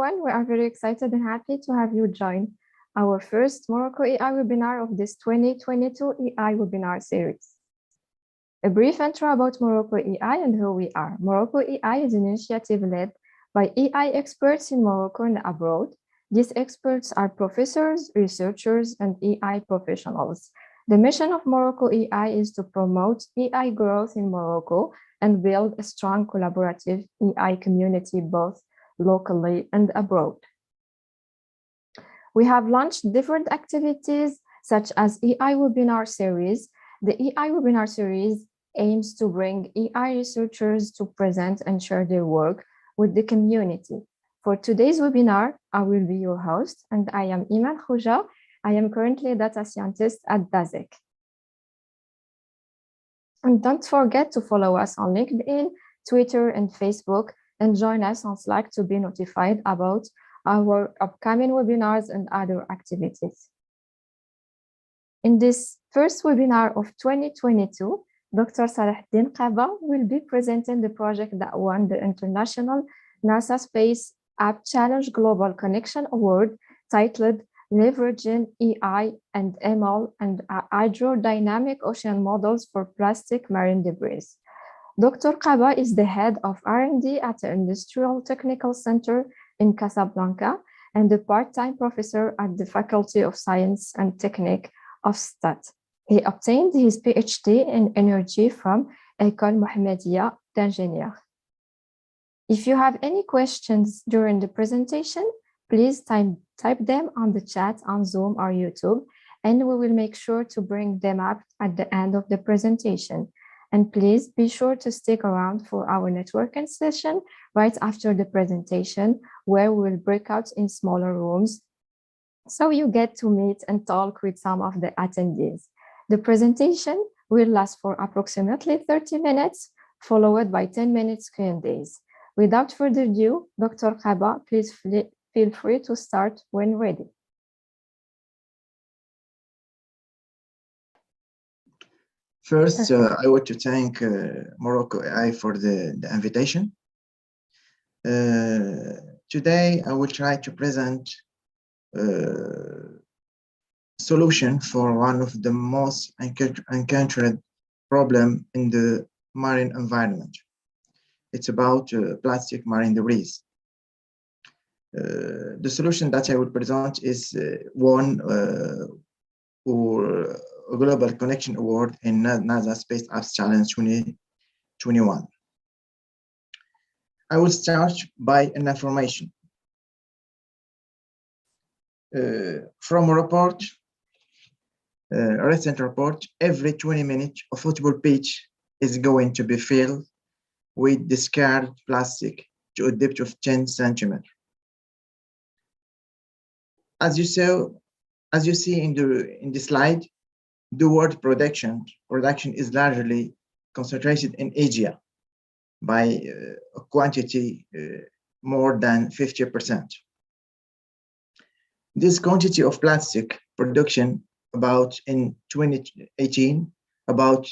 everyone. We are very excited and happy to have you join our first Morocco AI webinar of this 2022 AI webinar series. A brief intro about Morocco AI and who we are. Morocco AI is an initiative led by AI experts in Morocco and abroad. These experts are professors, researchers, and AI professionals. The mission of Morocco AI is to promote AI growth in Morocco and build a strong collaborative AI community both locally and abroad. We have launched different activities such as AI webinar series. The AI webinar series aims to bring AI researchers to present and share their work with the community. For today's webinar, I will be your host, and I am Iman Khouja. I am currently a data scientist at DASEC. And don't forget to follow us on LinkedIn, Twitter, and Facebook, and join us on Slack to be notified about our upcoming webinars and other activities. In this first webinar of 2022, Dr. Salaheddine Kaba will be presenting the project that won the International NASA Space App Challenge Global Connection Award, titled Leveraging AI and ML and Hydrodynamic Ocean Models for Plastic Marine Debris. Dr. Kaba is the head of R&D at the Industrial Technical Center in Casablanca and a part-time professor at the Faculty of Science and Technique of STAT. He obtained his PhD in energy from École Mohammedia d'Ingénieurs. If you have any questions during the presentation, please type them on the chat on Zoom or YouTube, and we will make sure to bring them up at the end of the presentation. And please be sure to stick around for our networking session right after the presentation, where we will break out in smaller rooms so you get to meet and talk with some of the attendees. The presentation will last for approximately 30 minutes, followed by 10 minutes Q&As. Without further ado, Dr. Kaba, please feel free to start when ready. First, I want to thank Morocco AI for the invitation. Today, I will try to present a solution for one of the most encountered problems in the marine environment. It's about plastic marine debris. The solution that I will present is one for a Global Connection Award in NASA Space Apps Challenge 2021. I will start by an information. From a report, a recent report, every 20 minutes, a football pitch is going to be filled with discarded plastic to a depth of 10 centimeters. As you see in the slide, the word production is largely concentrated in Asia by a quantity more than 50%. This quantity of plastic production in 2018, about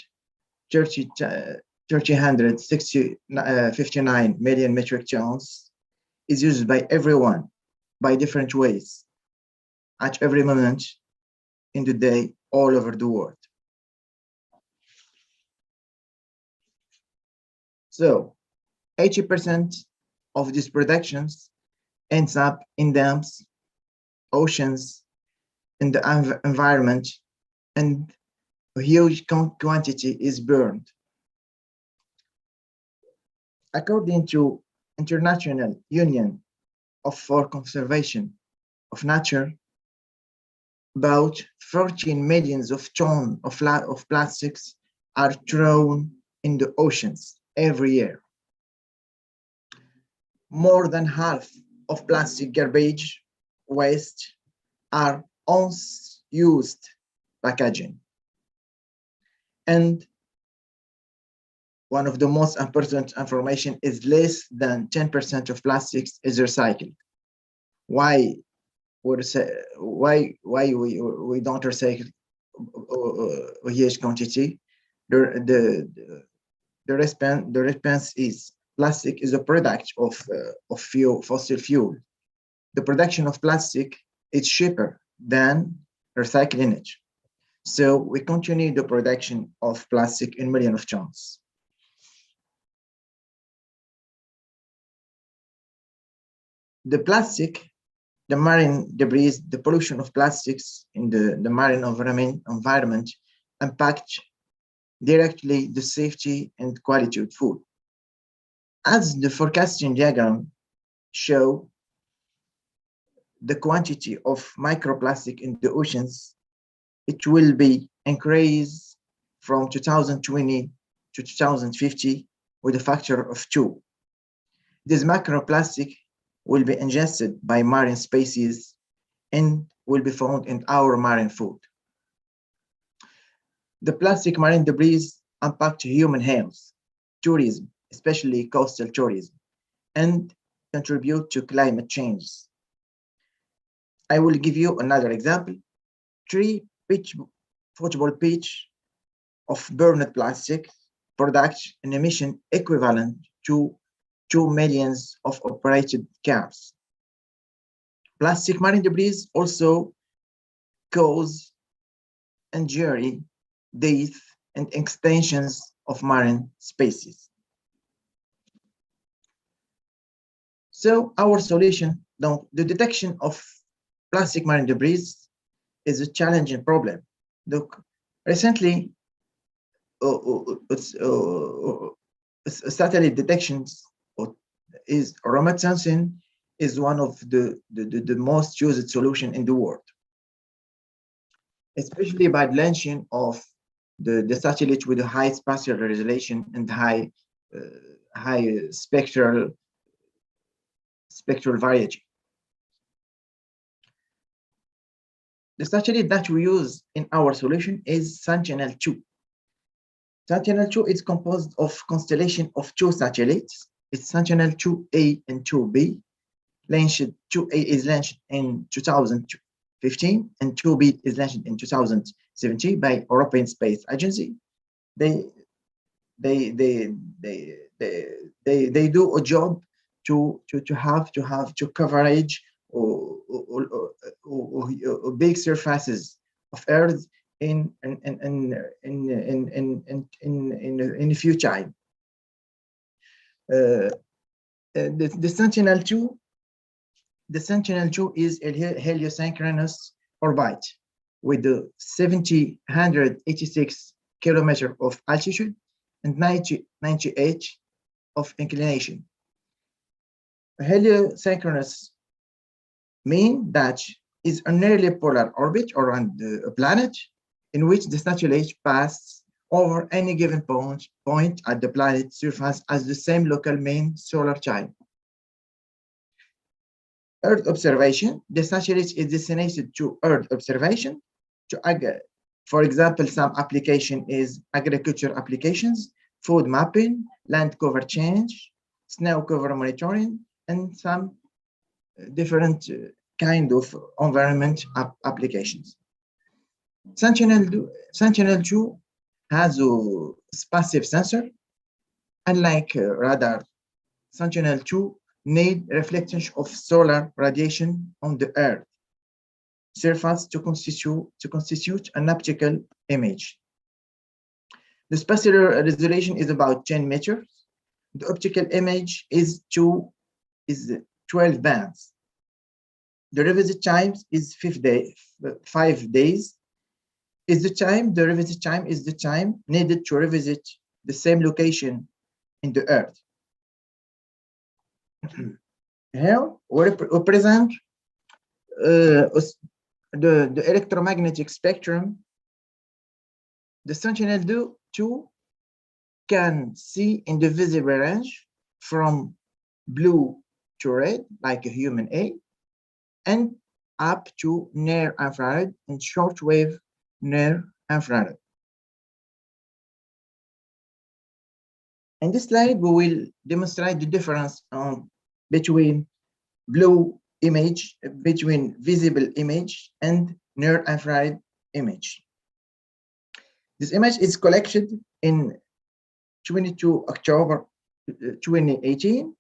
359 million metric tons, is used by everyone by different ways at every moment in the day all over the world. So 80% of these productions ends up in dams, oceans, in the environment, and a huge quantity is burned. According to International Union for Conservation of Nature, about 14 million tons of plastics are thrown in the oceans every year. More than half of plastic garbage waste are unused packaging. And one of the most important information is less than 10% of plastics is recycled. Why we don't recycle a huge quantity? The response is plastic is a product of fossil fuel, the production of plastic is cheaper than recycling it. So we continue the production of plastic in millions of tons. The plastic, the marine debris, the pollution of plastics in the marine environment impact directly the safety and quality of food. As the forecasting diagram show, the quantity of microplastic in the oceans, it will be increased from 2020 to 2050 with a factor of 2. This microplastic will be ingested by marine species and will be found in our marine food. The plastic marine debris impact human health, tourism, especially coastal tourism, and contribute to climate change. I will give you another example. 3 football pitch of burned plastic product an emission equivalent to 2 million of operated cars. Plastic marine debris also cause injury, death, and extinctions of marine species. So our solution, the detection of plastic marine debris is a challenging problem. Look, recently, satellite detections is remote sensing is one of the most used solution in the world, especially by launching of the satellite with a high spatial resolution and high spectral variety. The satellite that we use in our solution is Sentinel-2. Sentinel-2 is composed of constellation of 2 satellites. It's Sentinel-2A and 2B. 2A is launched in 2015 and 2B is launched in 2017 by European Space Agency. They do a job to coverage or big surfaces of Earth in a few time. The Sentinel-2 is a heliosynchronous orbit with the 186 kilometers of altitude and 98 of inclination. A heliosynchronous mean that is a nearly polar orbit around a planet in which the satellite passes over any given point at the planet's surface as the same local mean solar time. Earth observation, the satellite is designated to Earth observation. For example, some application is agriculture applications, food mapping, land cover change, snow cover monitoring, and some different kind of environment applications. Sentinel-2 has a passive sensor. Unlike radar, Sentinel-2 need reflection of solar radiation on the Earth surface to constitute an optical image. The spatial resolution is about 10 meters. The optical image is 12 bands. The revisit time is 5 days. The revisit time is the time needed to revisit the same location in the Earth. Here we present the electromagnetic spectrum. The Sentinel-2 can see in the visible range from blue to red, like a human eye, and up to near infrared and shortwave near infrared. In this slide, we will demonstrate the difference between blue image, between visible image and near infrared image. This image is collected in 22 October 2018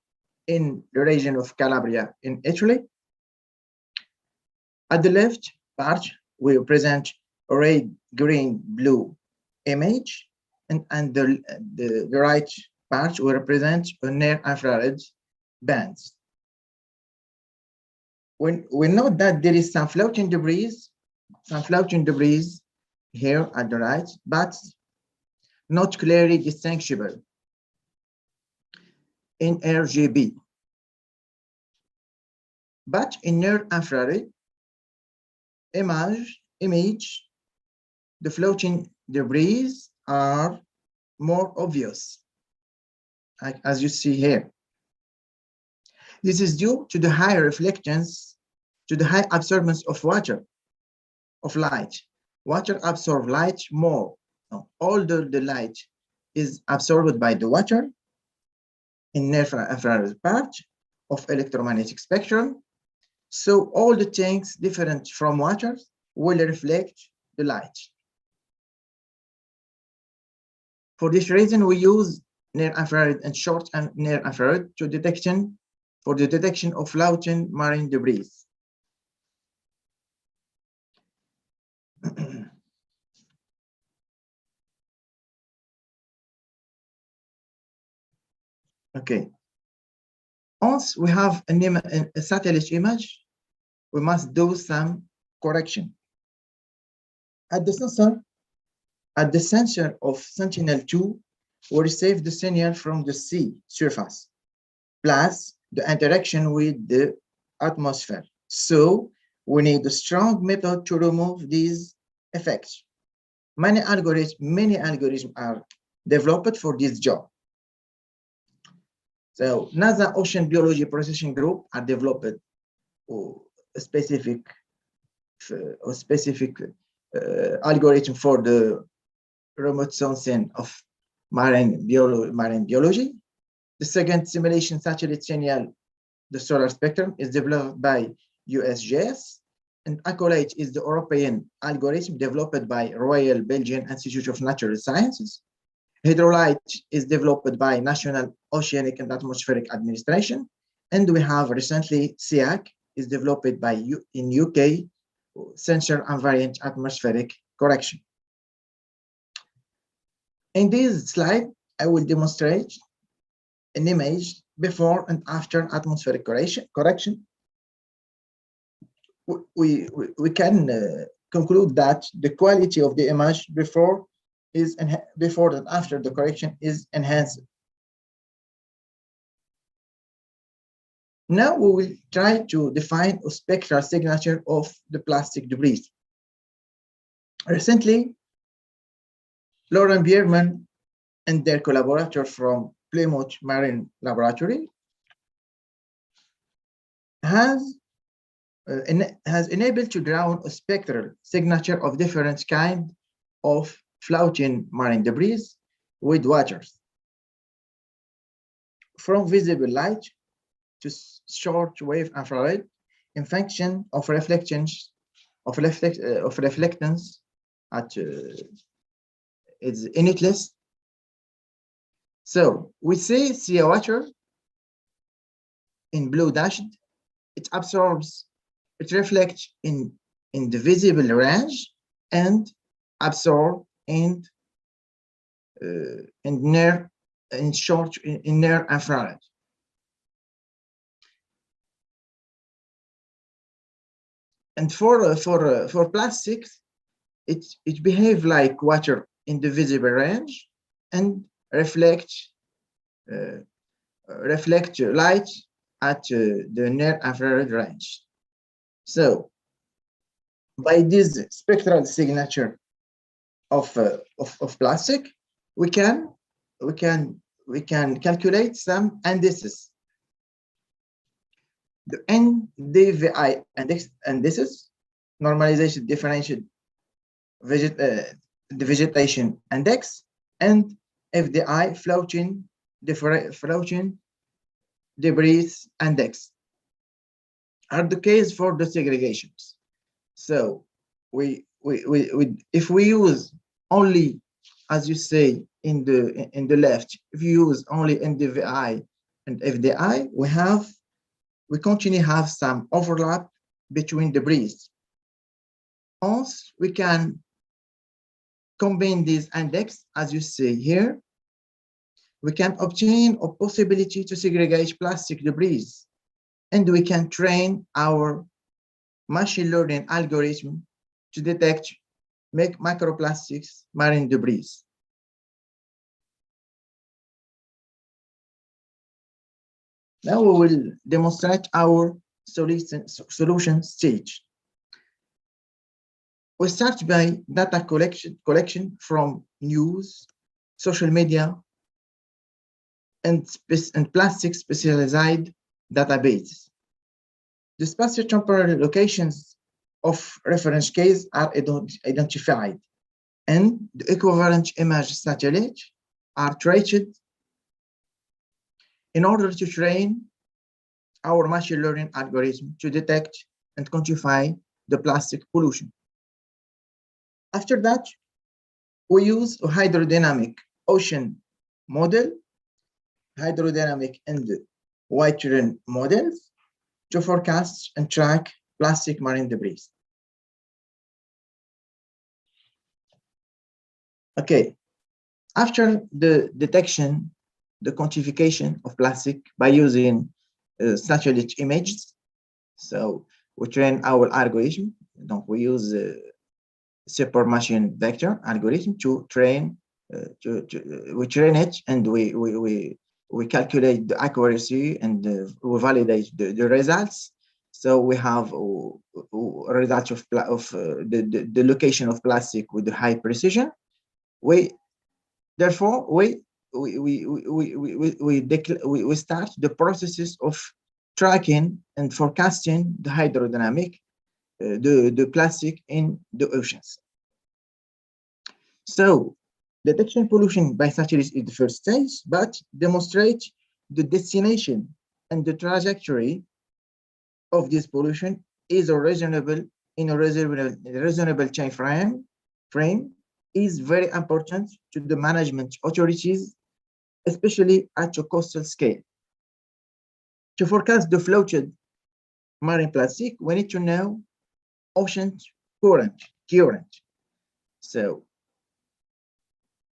in the region of Calabria in Italy. At the left part, we present a red, green, blue image, and the right part will represent a near-infrared bands. When we know that there is some floating debris here at the right, but not clearly distinguishable in RGB. But in near-infrared image, the floating debris are more obvious, as you see here. This is due to the high reflectance, to the high absorbance of light. Water absorbs light more. All the light is absorbed by the water in near-infrared part of electromagnetic spectrum. So all the things different from water will reflect the light. For this reason, we use near-infrared and short and near-infrared for the detection of floating marine debris. Okay. Once we have a satellite image, we must do some correction. At the sensor of Sentinel-2, we receive the signal from the sea surface, plus the interaction with the atmosphere. So we need a strong method to remove these effects. Many algorithms are developed for this job. So NASA Ocean Biology Processing Group are developed a specific algorithm for the remote sensing of marine biology. The second simulation satellite signal, the solar spectrum, is developed by USGS, and Acolyte is the European algorithm developed by Royal Belgian Institute of Natural Sciences. Hydrolyte is developed by National Oceanic and Atmospheric Administration, and we have recently SEAC is developed by in UK, Sensor Invariant Atmospheric Correction. In this slide, I will demonstrate an image before and after atmospheric correction. We can conclude that the quality of the image before and after the correction is enhanced. Now we will try to define a spectral signature of the plastic debris. Recently, Lauren Bierman and their collaborator from Plymouth Marine Laboratory has enabled to draw a spectral signature of different kinds of floating marine debris with waters, from visible light to short-wave infrared, in function of reflectance at its unitless. So we see water in blue dashed. It absorbs, it reflects in the visible range and absorb in near infrared. And for plastics, it behaves like water in the visible range and reflect light at the near infrared range. So by this spectral signature of plastic, we can calculate some indices. The NDVI indices, normalization differential the vegetation index, and FDI floating debris index are the case for the segregations. So if we use only, as you say in the left, if you use only NDVI and FDI, we continue have some overlap between debris. Also, we can combine these index, as you see here. We can obtain a possibility to segregate plastic debris, and we can train our machine learning algorithm to detect microplastics marine debris. Now we will demonstrate our solution stage. We start by data collection from news, social media, and plastic specialized databases. The spatiotemporal locations of reference case are identified, and the equivalent image satellites are traced in order to train our machine learning algorithm to detect and quantify the plastic pollution. After that, we use a hydrodynamic ocean model, hydrodynamic and water models to forecast and track plastic marine debris. Okay, after the detection, the quantification of plastic by using satellite images, so we train our algorithm. Donc we use super machine vector algorithm to train. We train it, and we calculate the accuracy, and we validate the results. So we have a result of the location of plastic with high precision. Therefore we start the processes of tracking and forecasting the hydrodynamic, the plastic in the oceans. So detection pollution by satellite is the first stage, but demonstrate the destination and the trajectory of this pollution is a reasonable time frame is very important to the management authorities, especially at a coastal scale. To forecast the floated marine plastic, we need to know ocean current. So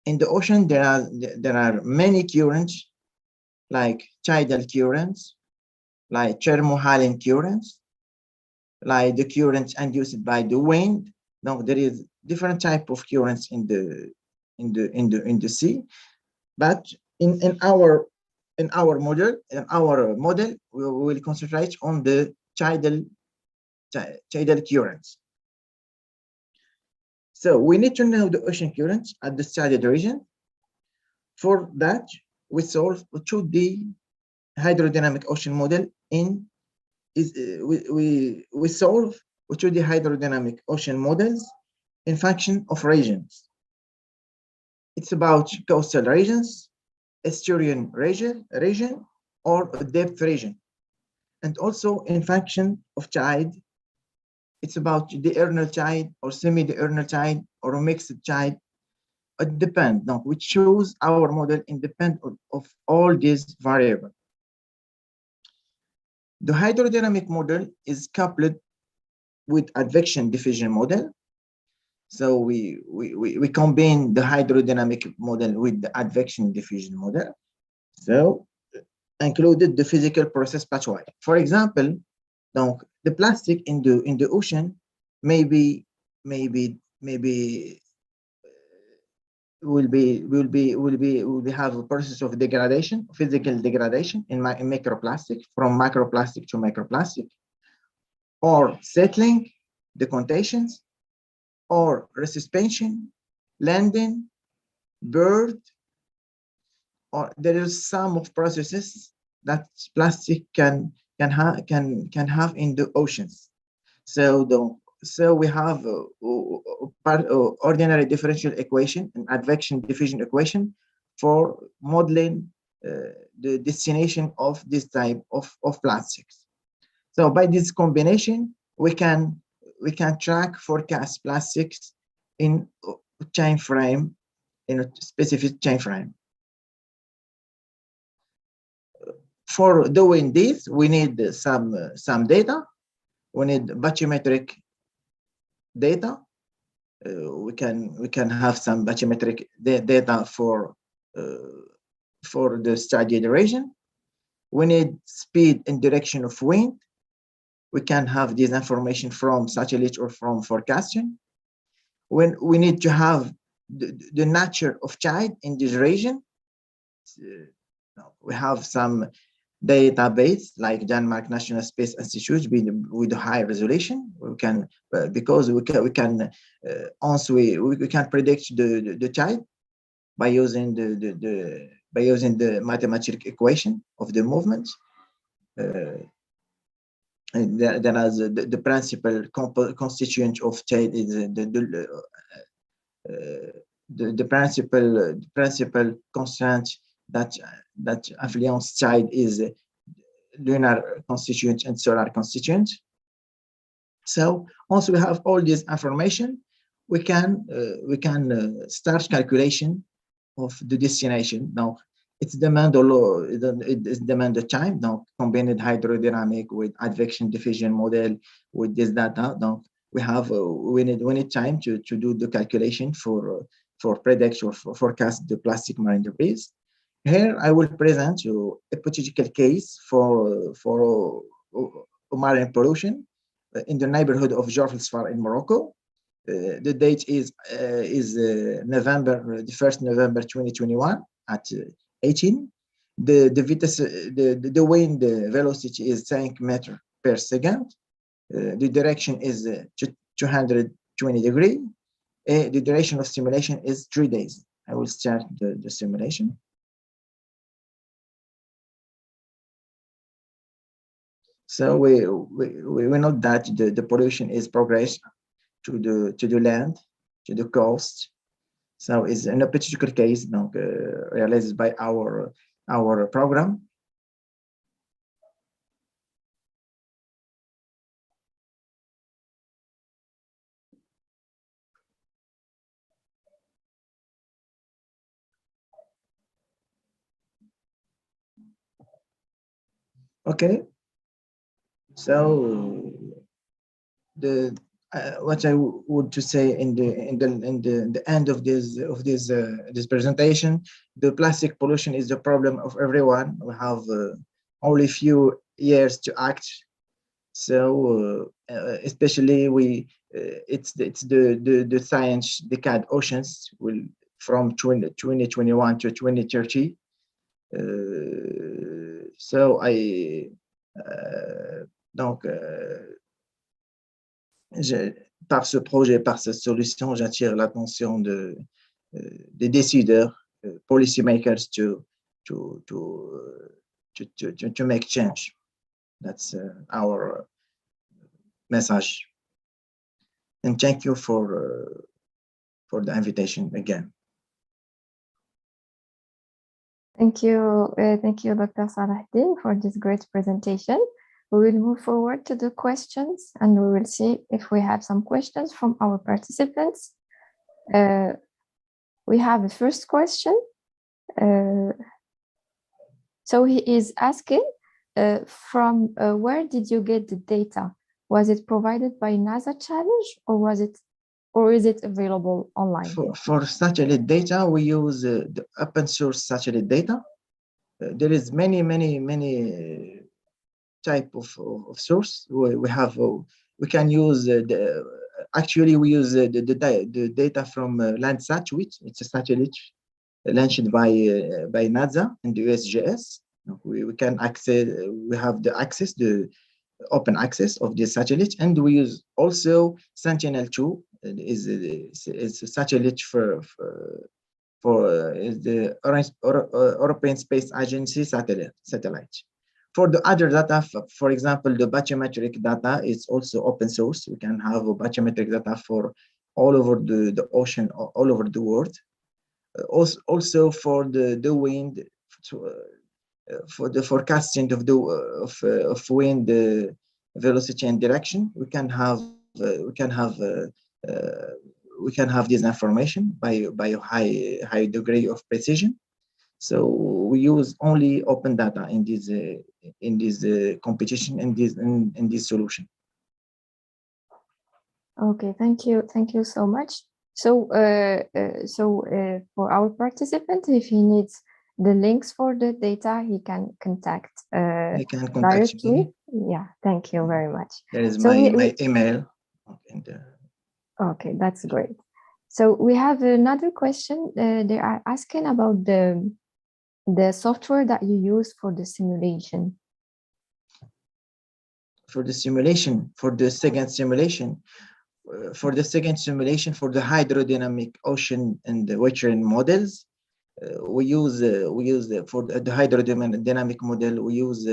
in the ocean, there are many currents, like tidal currents, like thermohaline currents, like the currents induced by the wind. Now there is different type of currents in the sea, but in our model, we will concentrate on the tidal currents. So we need to know the ocean currents at the studied region. For that, we solve a 2D hydrodynamic ocean model we solve a 2D hydrodynamic ocean models in function of regions. It's about coastal regions, estuarine region, or a depth region. And also in function of tide, it's about diurnal tide or semi-diurnal tide or a mixed tide. It depends. Now, we choose our model independent of all these variables. The hydrodynamic model is coupled with advection diffusion model. So we combine the hydrodynamic model with the advection diffusion model. So included the physical process pathway. For example, donc, the plastic in the ocean maybe will have a process of degradation, physical degradation in microplastic, from macroplastic to microplastic, or settling, decontations, or resuspension, landing, bird, or there is some of processes that plastic can have in the oceans. So we have ordinary differential equation and advection diffusion equation for modeling the destination of this type of plastics. So by this combination, we can track forecast plastics in a time frame, in a specific time frame. For doing this, we need some data. We need bathymetric data. We can have some bathymetric data for the study duration. We need speed and direction of wind. We can have this information from satellite or from forecasting. When we need to have the nature of tide in this region, we have some database like Denmark National Space Institute with a high resolution. We can because we can also we can predict the tide by using the mathematical equation of the movement. And then as the principal constituent of tide is the principal constant that influence tide is lunar constituent and solar constituent. So once we have all this information, we can start calculation of the destination. Now it's demand the time. Now combined hydrodynamic with advection diffusion model with this data. Now we have we need time to do the calculation for predict or forecast the plastic marine debris. Here I will present you a hypothetical case for marine pollution in the neighborhood of Jorfelsfar in Morocco. The date is November, the 1st November 2021 at 18. The wind velocity is 10 meters per second. The direction is 220 degrees. The duration of simulation is 3 days. I will start the simulation. So we know that the pollution is progressed to the land, to the coast. So it's in a particular case realized by our program. Okay. So the what I would to say in the end of this presentation, the plastic pollution is the problem of everyone. We have only few years to act. So especially it's the science decade oceans will from 2021 to 2030. So par ce projet, par cette solution, j'attire l'attention des décideurs, policy makers to make change. That's our message. And thank you for the invitation again. Thank you, Dr. Salaheddine, for this great presentation. We will move forward to the questions, and we will see if we have some questions from our participants. We have a first question. So he is asking, from where did you get the data? Was it provided by NASA Challenge, or is it available online? For satellite data, we use the open source satellite data. There is many type of source. We have we can use actually we use the data from Landsat, which it's a satellite launched by NASA and the USGS. We can access. We have the open access of the satellite, and we use also Sentinel 2 is a satellite for the European Space Agency satellite. For the other data, for example, the bathymetric data is also open source. We can have a bathymetric data for all over the ocean, all over the world. Also for the wind, for the forecasting of wind velocity and direction, we can have this information by a high degree of precision. So we use only open data in this competition in this solution. Okay, thank you so much. So, for our participant, if he needs the links for the data, he can contact You can contact directly. me. Yeah, thank you very much. There is So my email. And, okay, that's great. So we have another question. They are asking about the software that you use for the simulation. for the simulation, for the second simulation, for the hydrodynamic ocean and the wetering models, we use for the hydrodynamic model, we use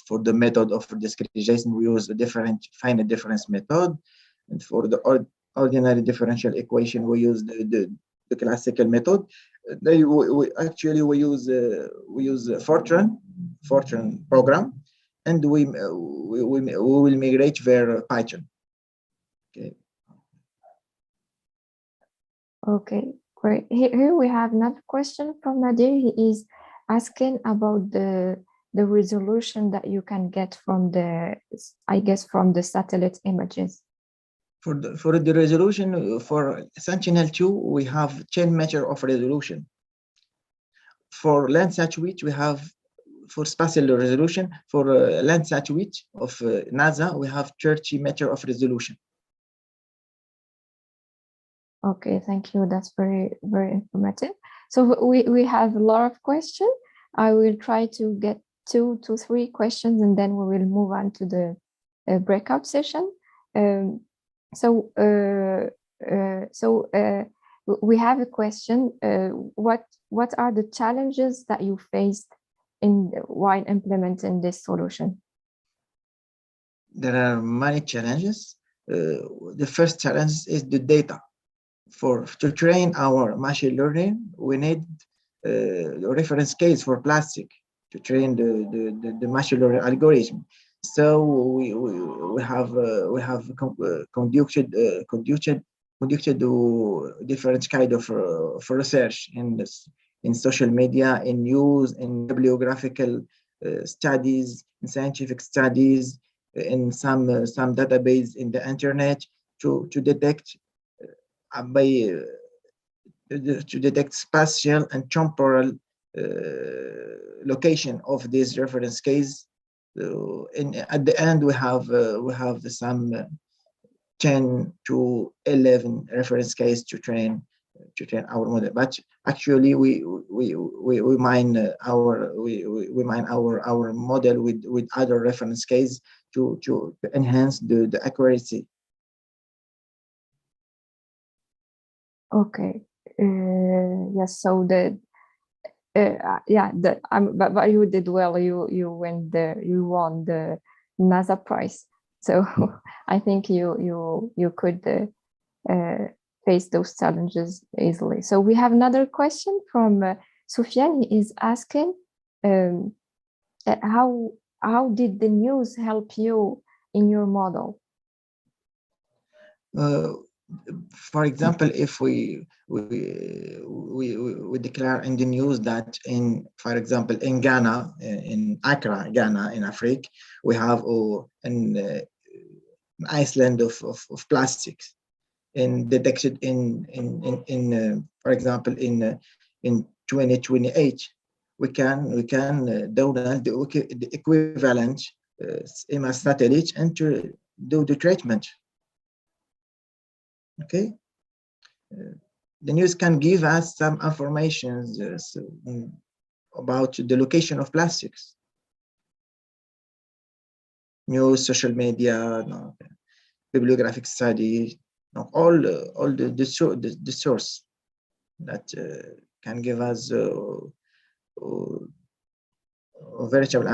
for the method of discretization, we use a different finite difference method, and for the ordinary differential equation, we use the classical method. Actually we use Fortran program, and we will migrate via Python. Okay. Okay, great. Here we have another question from Nadir. He is asking about the resolution that you can get from the, I guess, from the satellite images. For the resolution for Sentinel-2, we have 10 meter of resolution. For Landsat which we have, for spatial resolution, for Landsat which of NASA, we have 30 meter of resolution. Okay, thank you. That's very, very informative. So we have a lot of questions. I will try to get 2 to 3 questions, and then we will move on to the breakout session. So we have a question. What are the challenges that you faced while implementing this solution? There are many challenges. The first challenge is the data. To train our machine learning, we need a reference case for plastic to train the machine learning algorithm. So we have conducted different kind of research in social media, in news, in bibliographical studies, in scientific studies, in some database in the internet to detect by to detect spatial and temporal location of this reference case. At the end, we have some 10 to 11 reference case to train our model. But actually, we mine our model with other reference case to enhance the accuracy. Okay. Yes. So but you did well. You won the NASA prize. So I think you could face those challenges easily. So we have another question from Sufyan. He is asking, how did the news help you in your model? For example, if we declare in the news that for example, in Ghana, in Accra, Ghana, in Africa, we have an island of plastics, and detected for example, in 2028, we can download the equivalent image satellite and to do the treatment. Okay, the news can give us some information about the location of plastics. News, social media, bibliographic study, all the source that can give us veritable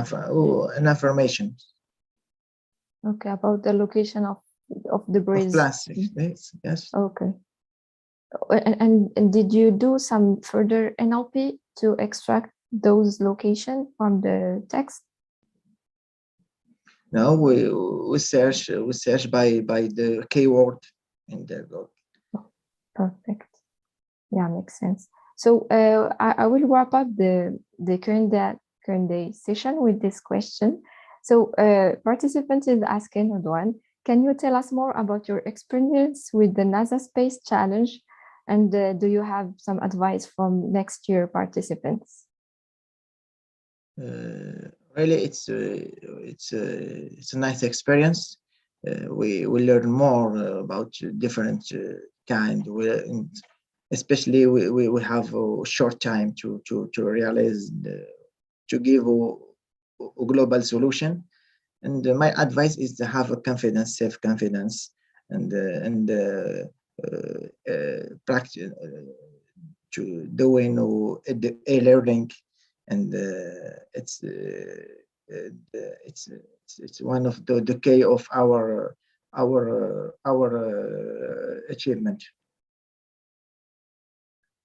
information. Okay, about the location of debris. Of plastics, yes. Okay. And did you do some further NLP to extract those locations from the text? No, we search by the keyword in the Google. Perfect. Yeah, makes sense. So I will wrap up the current day session with this question. So participant is asking, Rodwan, Can you tell us more about your experience with the NASA Space Challenge? And do you have some advice from next year participants? Really, it's a nice experience. We learn more about different kind. Especially we have a short time to realize to give a global solution. And my advice is to have a confidence, self-confidence, and practice to doing e-learning, and it's one of the key of our achievement.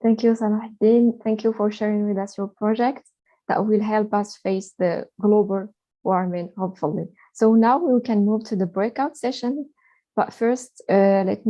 Thank you, Salaheddine. Thank you for sharing with us your project that will help us face the global warming, hopefully. So now we can move to the breakout session. But first, let me